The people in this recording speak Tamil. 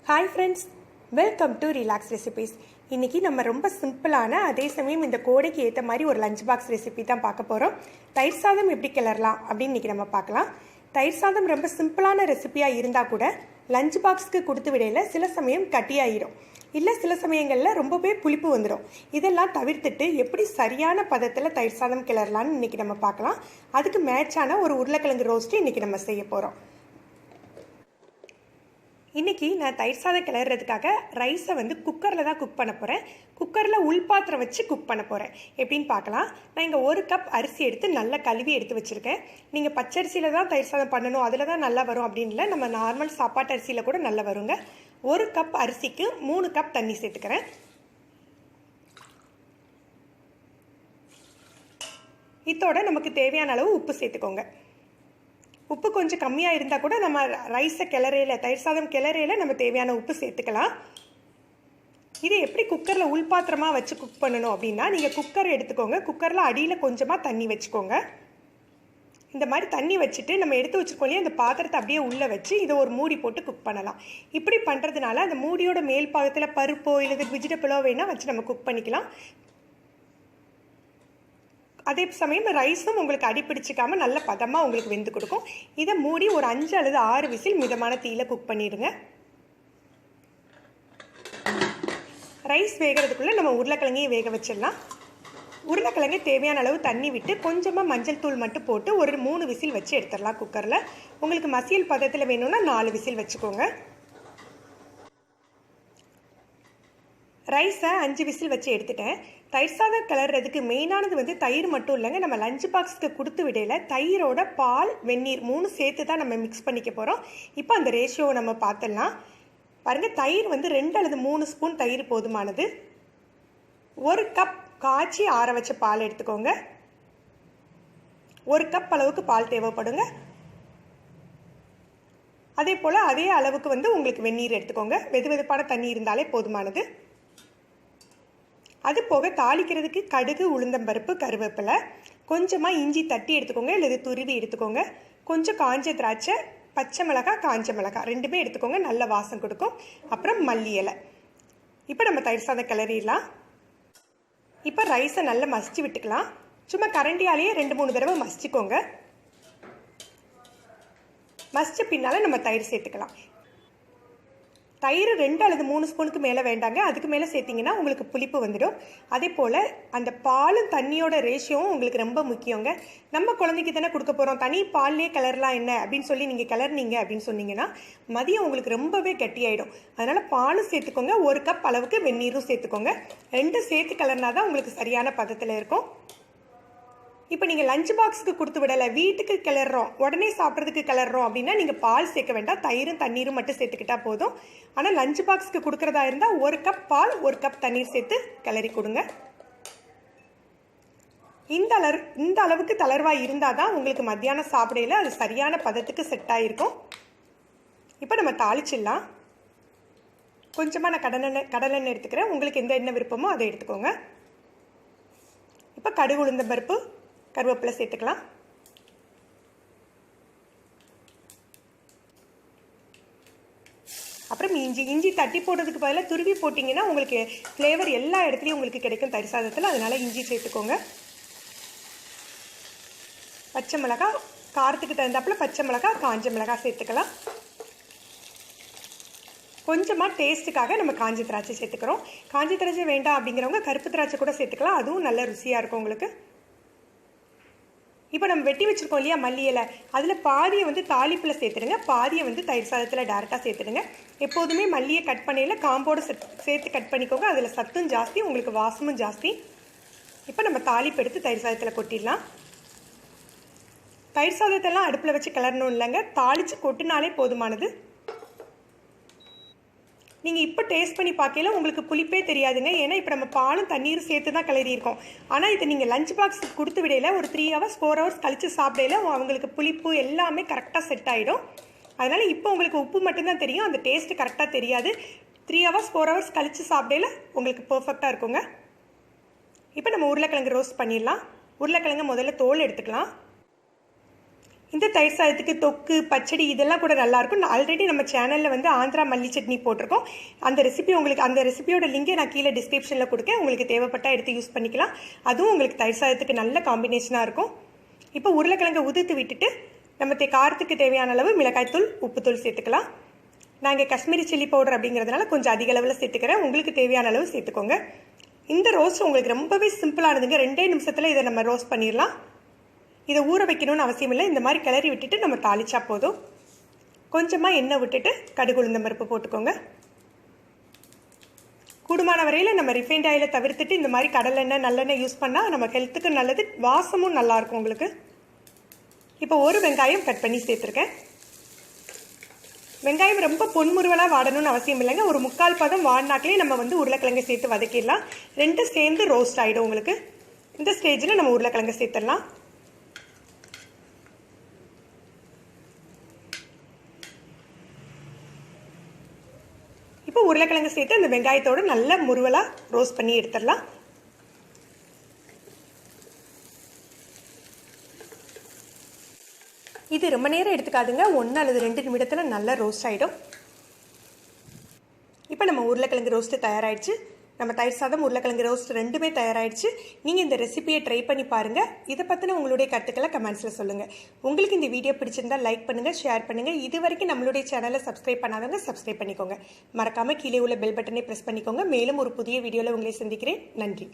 Hi friends, welcome to relax recipes. இன்றைக்கி நம்ம ரொம்ப சிம்பிளான அதே சமயம் இந்த கோடைக்கு ஏற்ற மாதிரி ஒரு லஞ்ச் பாக்ஸ் ரெசிபி தான் பார்க்க போகிறோம். தயிர் சாதம் எப்படி கிளறலாம் அப்படின்னு இன்றைக்கி நம்ம பார்க்கலாம். தயிர் சாதம் ரொம்ப சிம்பிளான ரெசிபியாக இருந்தால் கூட லஞ்ச் பாக்ஸுக்கு கொடுத்து விடையில் சில சமயம் கட்டியாயிடும், இல்லை சில சமயங்களில் ரொம்பவே புளிப்பு வந்துடும். இதெல்லாம் தவிர்த்துட்டு எப்படி சரியான பதத்தில் தயிர் சாதம் கிளறலான்னு இன்றைக்கி நம்ம பார்க்கலாம். அதுக்கு மேட்சான ஒரு உருளைக்கிழங்கு ரோஸ்ட்டு இன்றைக்கி நம்ம செய்ய போகிறோம். இன்றைக்கி நான் தயிர் சாதம் கிளறதுக்காக ரைஸை குக்கரில் தான் குக் பண்ண போகிறேன். குக்கரில் உள்பாத்திரம் வச்சு குக் பண்ண போகிறேன். எப்படின்னு பார்க்கலாம். நான் இங்கே 1 கப் அரிசி எடுத்து நல்லா கழுவி எடுத்து வச்சுருக்கேன். நீங்கள் பச்சரிசியில் தான் தயிர் சாதம் பண்ணணும், அதில் தான் நல்லா வரும் அப்படின்னு இல்லை, நம்ம நார்மல் சாப்பாட்டு அரிசியில் கூட நல்லா வருங்க. 1 கப் அரிசிக்கு 3 கப் தண்ணி சேர்த்துக்கிறேன். இதோட நமக்கு தேவையான அளவு உப்பு சேர்த்துக்கோங்க. உப்பு கொஞ்சம் கம்மியாக இருந்தால் கூட நம்ம ரைஸை கிளறையில் தயிர் சாதம் கிளறையில் நம்ம தேவையான உப்பு சேர்த்துக்கலாம். இதை எப்படி குக்கரில் உள்பாத்திரமாக வச்சு குக் பண்ணணும் அப்படின்னா, நீங்கள் குக்கர் எடுத்துக்கோங்க. குக்கரில் அடியில் கொஞ்சமாக தண்ணி வச்சுக்கோங்க. இந்த மாதிரி தண்ணி வச்சுட்டு நம்ம எடுத்து வச்சுருக்கோம் இல்லையா, அந்த பாத்திரத்தை அப்படியே உள்ளே வச்சு இதை ஒரு மூடி போட்டு குக் பண்ணலாம். இப்படி பண்ணுறதுனால அந்த மூடியோட மேல் பாகத்தில் பருப்போ இல்லை வெஜிடபிளோ வேணால் வச்சு நம்ம குக் பண்ணிக்கலாம். அதே சமயம் ரைஸும் உங்களுக்கு அடிப்பிடிச்சிக்காமல் நல்ல பதமாக உங்களுக்கு வெந்து கொடுக்கும். இதை மூடி ஒரு 5 அல்லது 6 விசில் மிதமான தீயில் குக் பண்ணிடுங்க. ரைஸ் வேகிறதுக்குள்ளே நம்ம உருளைக்கிழங்கையும் வேக வச்சிடலாம். உருளைக்கிழங்கை தேவையான அளவு தண்ணி விட்டு கொஞ்சமாக மஞ்சள் தூள் மட்டும் போட்டு ஒரு 3 விசில் வச்சு எடுத்துடலாம் குக்கரில். உங்களுக்கு மசியல் பதத்தில் வேணும்னா 4 விசில் வச்சுக்கோங்க. ரைஸை 5 விசில் வச்சு எடுத்துட்டேன். தயிர் சாதம் கிளறதுக்கு மெயினானது தயிர் மட்டும் இல்லைங்க. நம்ம லஞ்ச் பாக்ஸுக்கு கொடுத்து விடையில் தயிரோட பால் வெந்நீர் 3 சேர்த்து தான் நம்ம மிக்ஸ் பண்ணிக்க போகிறோம். இப்போ அந்த ரேஷியோவை நம்ம பார்த்துடலாம். பாருங்கள், தயிர் 2 அல்லது 3 ஸ்பூன் தயிர் போதுமானது. 1 கப் காய்ச்சி ஆற வச்ச பால் எடுத்துக்கோங்க. 1 கப் அளவுக்கு பால் தேவைப்படுங்க. அதே போல் அதே அளவுக்கு உங்களுக்கு வெந்நீர் எடுத்துக்கோங்க. வெது வெதுப்பான தண்ணி இருந்தாலே போதுமானது. அது போக தாளிக்கிறதுக்கு கடுகு, உளுந்தம்பருப்பு, கருவேப்பிலை, கொஞ்சமாக இஞ்சி தட்டி எடுத்துக்கோங்க, இல்லை துருவி எடுத்துக்கோங்க. கொஞ்சம் காஞ்ச திராட்சை, பச்சை மிளகாய், காஞ்ச மிளகாய் 2மே எடுத்துக்கோங்க, நல்ல வாசம் கொடுக்கும். அப்புறம் மல்லி இலை. இப்போ நம்ம தயிர் சாதம் கிளறிடலாம். இப்போ ரைஸை நல்லா மசிச்சு விட்டுக்கலாம். சும்மா கரண்டியாலேயே 2-3 தடவை மசிச்சுக்கோங்க. மசிச்ச பின்னால் நம்ம தயிர் சேர்த்துக்கலாம். தயிர் 2 அல்லது 3 ஸ்பூனுக்கு மேலே வேண்டாங்க. அதுக்கு மேலே சேர்த்திங்கன்னா உங்களுக்கு புளிப்பு வந்துடும். அதே போல் அந்த பாலும் தண்ணியோட ரேஷியோவும் உங்களுக்கு ரொம்ப முக்கியங்க. நம்ம குழந்தைக்கு தானே கொடுக்க போகிறோம், தனி பால்லே கிளறலாம் என்ன அப்படின்னு சொல்லி நீங்கள் கிளறினீங்க அப்படின்னு சொன்னீங்கன்னா மதியம் உங்களுக்கு ரொம்பவே கட்டியாயிடும். அதனால் பாலும் சேர்த்துக்கோங்க, 1 கப் அளவுக்கு வெந்நீரும் சேர்த்துக்கோங்க. 2 சேர்த்து கிளறினா தான் உங்களுக்கு சரியான பதத்தில் இருக்கும். இப்போ நீங்கள் லஞ்ச் பாக்ஸுக்கு கொடுத்து விடலை, வீட்டுக்கு கிளறோம், உடனே சாப்பிட்றதுக்கு கிளறோம் அப்படின்னா நீங்கள் பால் சேர்க்க வேண்டாம், தயிரும் தண்ணீரும் மட்டும் சேர்த்துக்கிட்டா போதும். ஆனால் லஞ்ச் பாக்ஸுக்கு கொடுக்குறதா இருந்தால் 1 கப் பால் 1 கப் தண்ணீர் சேர்த்து கிளறி கொடுங்க. இந்த அளவுக்கு தளர்வாக இருந்தால் தான் உங்களுக்கு மத்தியானம் சாப்பிடையில் அது சரியான பதத்துக்கு செட் ஆகிருக்கும். இப்போ நம்ம தாளிச்சிடலாம். கொஞ்சமாக நான் கடலெண்ணெய் எடுத்துக்கிறேன். உங்களுக்கு எந்த எண்ணெய் விருப்பமோ அதை எடுத்துக்கோங்க. இப்போ கடுகு, உளுந்த பருப்பு, கருவேப்பிலை சேர்த்துக்கலாம். அப்புறம் இஞ்சி தட்டி போடுறதுக்கு பதிலாக துருவி போட்டிங்கன்னா உங்களுக்கு ஃப்ளேவர் எல்லா இடத்துலையும் உங்களுக்கு கிடைக்கும் தயிர் சாதத்தில். அதனால் இஞ்சி சேர்த்துக்கோங்க. பச்சை மிளகாய், காரத்துக்கு தகுந்தாப்புல பச்சை மிளகாய், காஞ்ச மிளகாய் சேர்த்துக்கலாம். கொஞ்சமாக டேஸ்ட்டுக்காக நம்ம காஞ்ச திராட்சை சேர்த்துக்கிறோம். காஞ்ச திராட்சை வேண்டாம் அப்படிங்கிறவங்க கருப்பு திராட்சை கூட சேர்த்துக்கலாம், அதுவும் நல்ல ருசியாக இருக்கும் உங்களுக்கு. இப்போ நம்ம வெட்டி வச்சுருக்கோம் இல்லையா மல்லி இலை, அதில் பாதியை தாளிப்பில் சேர்த்துடுங்க, பாதியை தயிர் சாதத்தில் டேரெக்டாக சேர்த்துடுங்க. எப்போதுமே மல்லியை கட் பண்ணையில் காம்போடு சேர்த்து கட் பண்ணிக்கோங்க, அதில் சத்தும் ஜாஸ்தி, உங்களுக்கு வாசமும் ஜாஸ்தி. இப்போ நம்ம தாளிப்பு எடுத்து தயிர் சாதத்தில் கொட்டிடலாம். தயிர் சாதத்தெல்லாம் அடுப்பில் வச்சு கிளறணும் இல்லைங்க, தாளித்து கொட்டினாலே போதுமானது. நீங்கள் இப்போ டேஸ்ட் பண்ணி பார்க்கல உங்களுக்கு புளிப்பே தெரியாதுங்க. ஏன்னா இப்போ நம்ம பாலும் தண்ணீரும் சேர்த்து தான் கிளறியிருக்கோம். ஆனால் இதை நீங்கள் லஞ்ச் பாக்ஸுக்கு கொடுத்து விடையில் ஒரு 3 hours 4 hours கழித்து சாப்பிடையில அவங்களுக்கு புளிப்பு எல்லாமே கரெக்டாக செட் ஆகிடும். அதனால் இப்போ உங்களுக்கு உப்பு மட்டும்தான் தெரியும், அந்த டேஸ்ட்டு கரெக்டாக தெரியாது. 3 hours 4 hours கழித்து சாப்பிடையில உங்களுக்கு பர்ஃபெக்டாக இருக்குங்க. இப்போ நம்ம உருளைக்கிழங்கு ரோஸ்ட் பண்ணிடலாம். உருளைக்கிழங்கு முதல்ல தோல் எடுத்துக்கலாம். இந்த தயிர் சாதத்துக்கு தொக்கு பச்சடி இதெல்லாம் கூட நல்லாயிருக்கும். ஆல்ரெடி நம்ம சேனலில் வந்து ஆந்திரா மல்லி சட்னி போட்டிருக்கோம். அந்த ரெசிபியோட லிங்கை நான் கீழே டிஸ்கிரிப்ஷனில் கொடுக்கேன். உங்களுக்கு தேவைப்பட்டால் எடுத்து யூஸ் பண்ணிக்கலாம். அதுவும் உங்களுக்கு தயிர் சாதத்துக்கு நல்ல காம்பினேஷனாக இருக்கும். இப்போ உருளைக்கிழங்கை உதிர்த்து விட்டுட்டு நம்ம காரத்துக்கு தேவையான அளவு மிளகாய்த்தூள் உப்புத்தூள் சேர்த்துக்கலாம். நான் இங்கே காஷ்மீரி சில்லி பவுடர் அப்படிங்கிறதுனால கொஞ்சம் அதிக அளவில் சேர்த்துக்கிறேன். உங்களுக்கு தேவையான அளவு சேர்த்துக்கோங்க. இந்த ரோஸ்ட் உங்களுக்கு ரொம்பவே சிம்பிளானதுங்க. 2 நிமிஷத்தில் இதை நம்ம ரோஸ்ட் பண்ணிடலாம். இதை ஊற வைக்கணும்னு அவசியம் இல்லை. இந்த மாதிரி கிளறி விட்டுட்டு நம்ம தாளிச்சா போதும். கொஞ்சமாக எண்ணெய் விட்டுட்டு கடுகு உளுந்தம் பருப்பு போட்டுக்கோங்க. கூடுமான வரையில் நம்ம ரிஃபைண்ட் ஆயிலை தவிர்த்துட்டு இந்த மாதிரி கடலெண்ணெய் நல்லெண்ணெய் யூஸ் பண்ணால் நம்ம ஹெல்த்துக்கு நல்லது, வாசமும் நல்லாயிருக்கும் உங்களுக்கு. இப்போ ஒரு வெங்காயம் கட் பண்ணி சேர்த்துருக்கேன். வெங்காயம் ரொம்ப பொன்முறுவலாக வாடணும்னு அவசியம் இல்லைங்க. ஒரு 3/4 பதம் வாடினாக்களே நம்ம வந்து உருளைக்கிழங்கை சேர்த்து வதக்கிடலாம். 2 சேர்ந்து ரோஸ்ட் ஆகிடும் உங்களுக்கு. இந்த ஸ்டேஜில் நம்ம உருளைக்கிழங்கை சேர்த்துடலாம். இப்போ உருளைக்கிழங்கு சேர்த்து அந்த வெங்காயத்தோடு நல்லா முருவலாக ரோஸ்ட் பண்ணி எடுத்துடலாம். இது ரொம்ப நேரம் எடுத்துக்காதுங்க. 1 அல்லது 2 நிமிடத்தில் நல்லா ரோஸ்ட் ஆகிடும். இப்போ நம்ம உருளைக்கிழங்கு ரோஸ்ட்டு தயாராகிடுச்சு. நம்ம தயிர் சாதம் உருளைக்கிழங்கு ரோஸ்ட் 2மே தயாராகிடுச்சு. நீங்கள் இந்த ரெசிபியை ட்ரை பண்ணி பாருங்கள். இதை பற்றின உங்களுடைய கருத்துக்களை கமெண்ட்ஸில் சொல்லுங்கள். உங்களுக்கு இந்த வீடியோ பிடிச்சிருந்தால் லைக் பண்ணுங்கள், ஷேர் பண்ணுங்கள். இது வரைக்கும் நம்மளுடைய சேனலை சப்ஸ்கிரைப் பண்ணாதவங்க சப்ஸ்கிரைப் பண்ணிக்கோங்க. மறக்காமல் கீழே உள்ள பெல் பட்டனை ப்ரெஸ் பண்ணிக்கோங்க. மேலும் ஒரு புதிய வீடியோவில் உங்களை சந்திக்கிறேன். நன்றி.